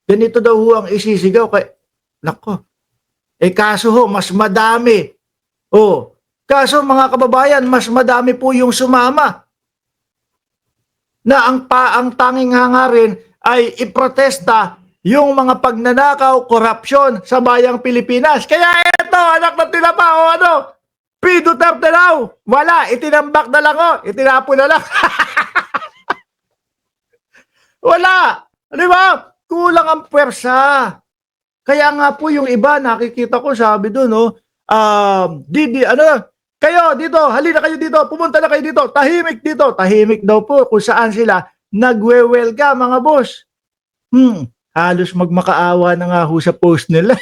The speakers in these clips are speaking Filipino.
ganito daw ho ang isisigaw kay nako, kaso ho mas madami. Oh, kaso mga kababayan, mas madami po yung sumama na ang tanging hangarin ay iprotesta yung mga pagnanakaw, korupsyon sa bayang Pilipinas. Kaya eto, anak na tinapa o ano, P. Duterte daw. Wala, itinambak na lang o, itinapo na lang. Wala, di ba? Kulang ang pwersa. Kaya nga po yung iba, nakikita ko, sabi doon, no, kayo dito, halina kayo dito, pumunta na kayo dito, tahimik dito. Tahimik daw po kung saan sila nagwewelga, mga boss. Halos magmakaawa na nga ho sa post nila.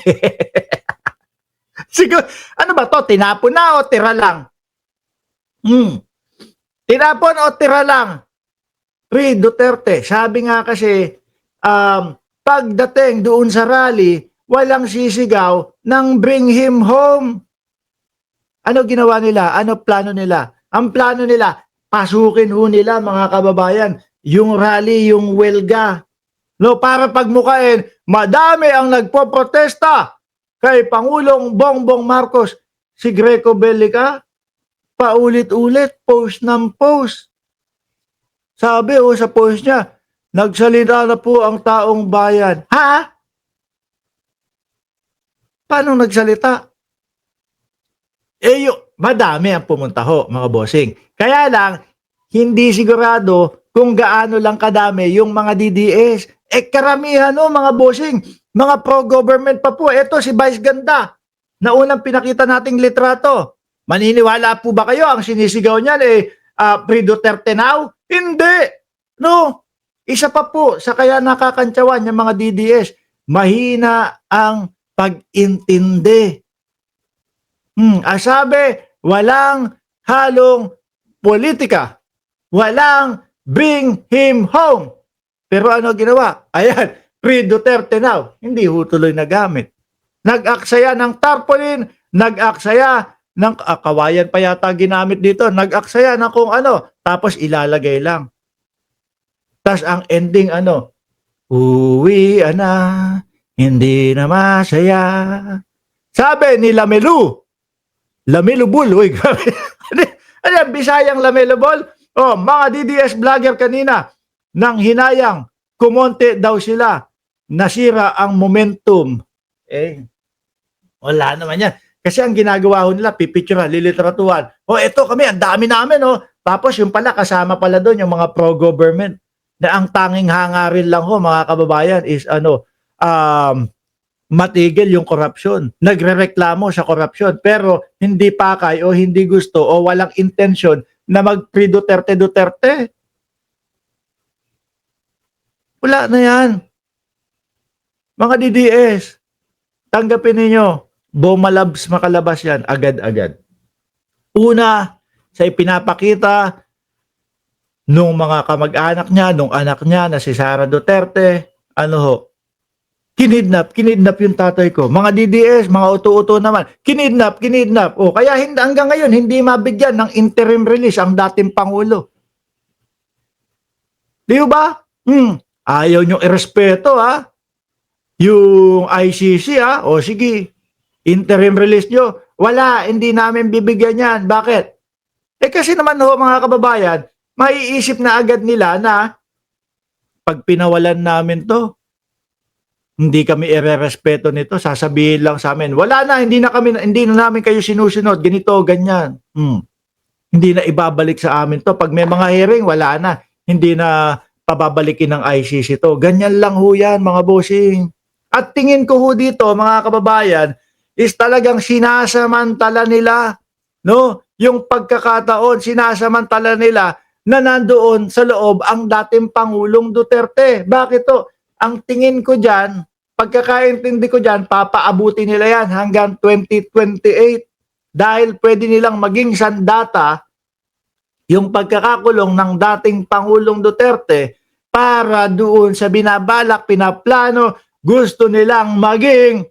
Siguro, ano ba to? Tinapon na o tira lang? Tinapon o tira lang? Pre Duterte, sabi nga kasi, pagdating doon sa rally, walang sisigaw ng bring him home. Ano ginawa nila? Ano plano nila? Ang plano nila, pasukin ho nila mga kababayan, yung rally, yung welga. No, para pagmukain, madami ang nagpoprotesta kay Pangulong Bongbong Marcos. Si Greco Bellica, paulit-ulit, post ng post. Sabi sa post niya, nagsalita na po ang taong bayan. Ha? Paano nagsalita? Madami ang pumunta ho, mga bossing. Kaya lang, hindi sigurado kung gaano lang kadami yung mga DDS. Karamihan mga bossing, mga pro-government pa po. Ito si Vice Ganda, na unang pinakita nating litrato. Maniniwala po ba kayo ang sinisigaw niyan Pre Duterte now? Hindi. No. Isa pa po sa kaya nakakantsawan yung mga DDS, mahina ang pag-intindi. Sabi, walang halong politika. Walang bring him home. Pero ano ginawa? Ayan, Pre Duterte now. Hindi ho tuloy nagamit. Nag-aksaya ng tarpaulin, nag-aksaya ng kawayan pa yata ginamit dito, nag-aksaya ng kung ano, tapos ilalagay lang. Tapos ang ending uwi na, hindi na masaya. Sabi ni Lamelu Bul, uy, ano Bisayang Lamelu Bul? Mga DDS vlogger kanina, nang hinayang, kumonte daw sila, nasira ang momentum. Wala naman yan. Kasi ang ginagawa nila, pipicturean, lilitratuan. Eto kami, ang dami namin, Tapos yung pala, kasama pala doon yung mga pro-government na ang tanging hangarin lang mga kababayan is matigil yung korupsyon. Nagrereklamo sa korupsyon pero hindi pakay o hindi gusto o walang intensyon na mag-pre Duterte. Wala na yan. Mga DDS, tanggapin ninyo, bumalabs makalabas yan agad-agad. Una, sa ipinapakita nung mga kamag-anak niya, nung anak niya na si Sara Duterte, kinidnap yung tatay ko. Mga DDS, mga uto-uto naman, kinidnap. Kaya hanggang ngayon, hindi mabigyan ng interim release ang dating Pangulo. Di ba? Ayaw nyo irespeto, yung ICC, sige, interim release nyo. Wala, hindi namin bibigyan yan. Bakit? Kasi naman mga kababayan, maiisip na agad nila na pag pinawalan namin to, hindi kami irerespeto nito, sasabihin lang sa amin, wala na, hindi na namin kayo sinusunod, ganito, ganyan. Hindi na ibabalik sa amin to. Pag may mga hearing, wala na. Hindi na pababalikin ng ICC to. Ganyan lang ho yan, mga bossing. At tingin ko ho dito, mga kababayan, is talagang sinasamantala nila, yung pagkakataon, sinasamantala nila na nandoon sa loob ang dating Pangulong Duterte. Bakit to? Ang tingin ko dyan, pagkakaintindi ko dyan, papaabuti nila yan hanggang 2028 dahil pwede nilang maging sandata yung pagkakakulong ng dating Pangulong Duterte para doon sa binabalak, pinaplano, gusto nilang maging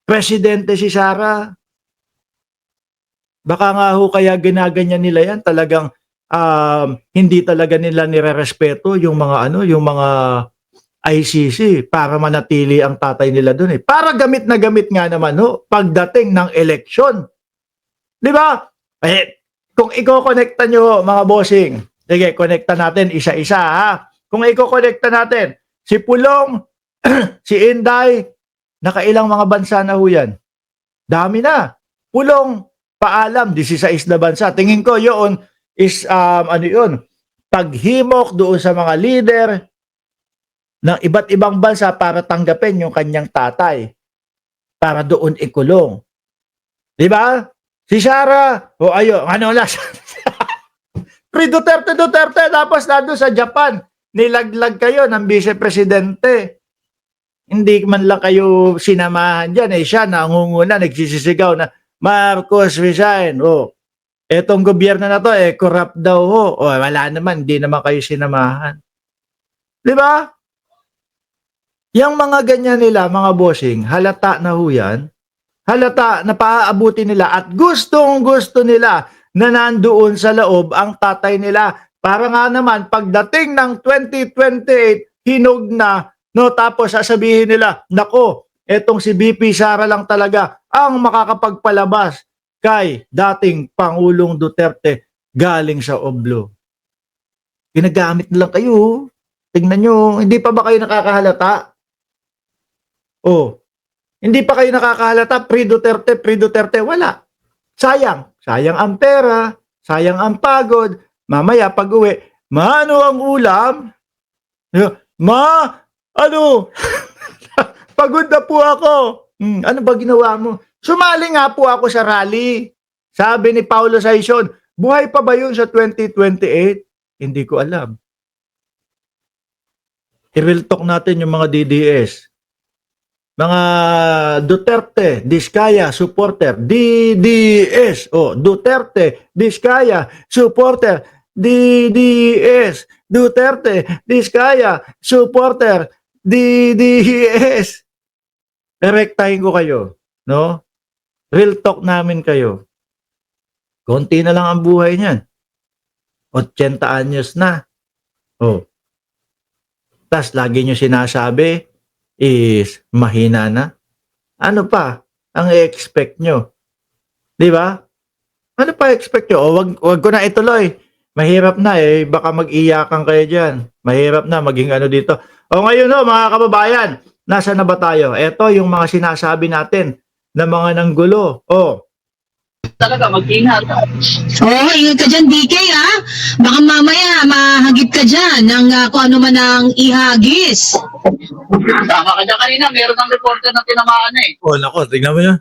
presidente si Sara. Baka nga ho kaya ginaganyan nila yan, talagang hindi talaga nila nirerespeto yung mga ICC para manatili ang tatay nila doon eh. Para gamit na gamit nga naman ho, pagdating ng eleksyon. Di ba? Eh, kung i-connecta nyo mga bossing, sige, connecta natin isa-isa ha. Kung i-connecta natin, si Pulong, si Inday, nakailang mga bansa na ho yan? Dami na. Pulong, paalam, 16 na bansa. Tingin ko yun is, ano yun, paghimok doon sa mga leader ng iba't ibang bansa para tanggapin yung kanyang tatay para doon ikulong. Di ba? Si Sara, o ayo, ano lang, Duterte, tapos nandun sa Japan, nilaglag kayo ng vice-presidente. Hindi man lang kayo sinamahan dyan, eh siya nangunguna, nagsisisigaw na, Marcos resign, o, etong gobyerno na to, eh, corrupt daw ho, o, wala naman, hindi naman kayo sinamahan. Di ba? Yang mga ganyan nila, mga bossing, halata na ho yan, halata na paaabuti nila at gustong-gusto nila na nandoon sa loob ang tatay nila. Para nga naman, pagdating ng 2028, hinog na, no, tapos sasabihin nila, nako, etong si BP Sara lang talaga ang makakapagpalabas kay dating Pangulong Duterte galing sa Oblo. Ginagamit na lang kayo. Tingnan nyo, hindi pa ba kayo nakakahalata? Oh, hindi pa kayo nakakahalata, pre-Duterte, wala. Sayang ang pera, sayang ang pagod. Mamaya pag uwi, ma, ano ang ulam? Ma, ano? Pagod na po ako. Ano ba ginawa mo? Sumali nga po ako sa rally. Sabi ni Paulo Saison, buhay pa ba yun sa 2028? Hindi ko alam. I-real talk natin yung mga DDS. Mga Duterte, Diskaya, supporter, DDS. Oh, Duterte, Diskaya, supporter, DDS. Duterte, Diskaya, supporter, DDS. Direktahin ko kayo, no? Real talk namin kayo. Konti na lang ang buhay niyan. 80 anyos na. Oh. Tas lagi nyo sinasabi, is mahina na. Ano pa ang i-expect nyo? Di ba? Ano pa expect nyo? O wag ko na ituloy. Mahirap na eh. Baka mag-iyakan kayo dyan. Mahirap na maging ano dito. O ngayon no, mga kababayan, nasa na ba tayo? Ito yung mga sinasabi natin na mga nanggulo. O, talaga mag-ingat. Oo, ingat ka dyan, DK, ha? Baka mamaya, mahagip ka dyan ng kung ano man ang ihagis. Tama ka dyan kanina, meron ng reporter na tinamaan eh. nako, tignan mo yan.